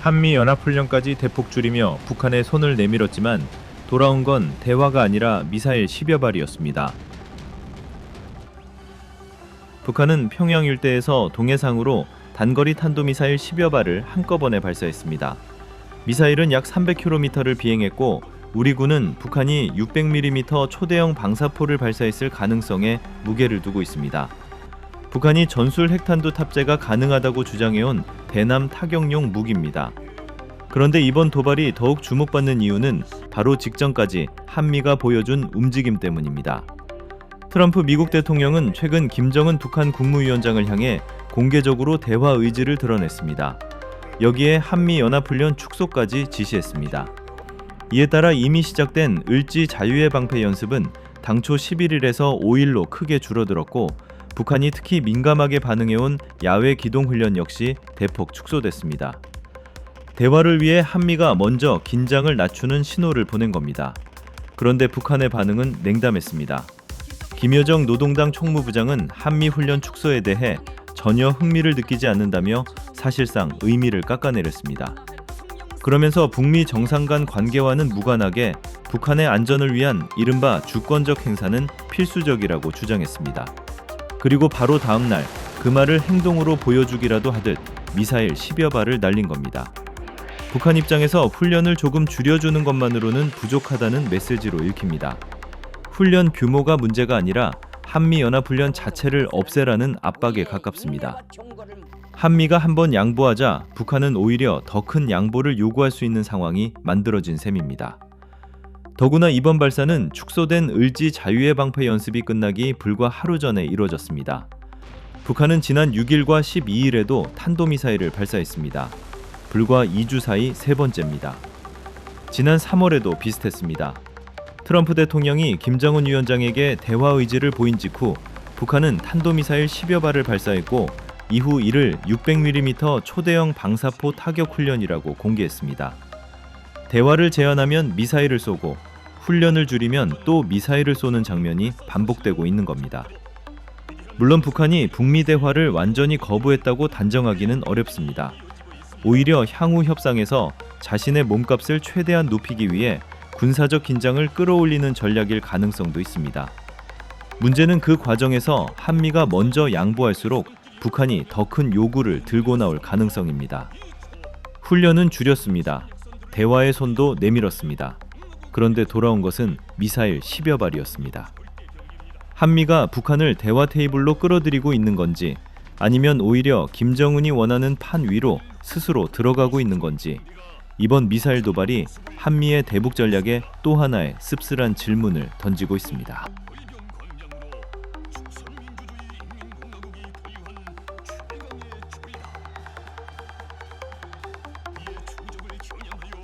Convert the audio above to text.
한미 연합훈련까지 대폭 줄이며 북한의 손을 내밀었지만 돌아온 건 대화가 아니라 미사일 10여 발이었습니다. 북한은 평양 일대에서 동해상으로 단거리 탄도미사일 10여 발을 한꺼번에 발사했습니다. 미사일은 약 300km를 비행했고 우리 군은 북한이 600mm 초대형 방사포를 발사했을 가능성에 무게를 두고 있습니다. 북한이 전술 핵탄두 탑재가 가능하다고 주장해온 대남 타격용 무기입니다. 그런데 이번 도발이 더욱 주목받는 이유는 바로 직전까지 한미가 보여준 움직임 때문입니다. 트럼프 미국 대통령은 최근 김정은 북한 국무위원장을 향해 공개적으로 대화 의지를 드러냈습니다. 여기에 한미연합훈련 축소까지 지시했습니다. 이에 따라 이미 시작된 을지 자유의 방패 연습은 당초 11일에서 5일로 크게 줄어들었고 북한이 특히 민감하게 반응해온 야외 기동훈련 역시 대폭 축소됐습니다. 대화를 위해 한미가 먼저 긴장을 낮추는 신호를 보낸 겁니다. 그런데 북한의 반응은 냉담했습니다. 김여정 노동당 총무부장은 한미 훈련 축소에 대해 전혀 흥미를 느끼지 않는다며 사실상 의미를 깎아내렸습니다. 그러면서 북미 정상 간 관계와는 무관하게 북한의 안전을 위한 이른바 주권적 행사는 필수적이라고 주장했습니다. 그리고 바로 다음 날 그 말을 행동으로 보여주기라도 하듯 미사일 10여 발을 날린 겁니다. 북한 입장에서 훈련을 조금 줄여주는 것만으로는 부족하다는 메시지로 읽힙니다. 훈련 규모가 문제가 아니라 한미연합훈련 자체를 없애라는 압박에 가깝습니다. 한미가 한번 양보하자 북한은 오히려 더 큰 양보를 요구할 수 있는 상황이 만들어진 셈입니다. 더구나 이번 발사는 축소된 을지 자유의 방패 연습이 끝나기 불과 하루 전에 이뤄졌습니다. 북한은 지난 6일과 12일에도 탄도미사일을 발사했습니다. 불과 2주 사이 세 번째입니다. 지난 3월에도 비슷했습니다. 트럼프 대통령이 김정은 위원장에게 대화 의지를 보인 직후 북한은 탄도미사일 10여 발을 발사했고 이후 이를 600mm 초대형 방사포 타격 훈련이라고 공개했습니다. 대화를 제안하면 미사일을 쏘고 훈련을 줄이면 또 미사일을 쏘는 장면이 반복되고 있는 겁니다. 물론 북한이 북미 대화를 완전히 거부했다고 단정하기는 어렵습니다. 오히려 향후 협상에서 자신의 몸값을 최대한 높이기 위해 군사적 긴장을 끌어올리는 전략일 가능성도 있습니다. 문제는 그 과정에서 한미가 먼저 양보할수록 북한이 더 큰 요구를 들고 나올 가능성입니다. 훈련은 줄였습니다. 대화의 손도 내밀었습니다. 그런데 돌아온 것은 미사일 10여 발이었습니다. 한미가 북한을 대화 테이블로 끌어들이고 있는 건지 아니면 오히려 김정은이 원하는 판 위로 스스로 들어가고 있는 건지 이번 미사일 도발이 한미의 대북 전략에 또 하나의 씁쓸한 질문을 던지고 있습니다.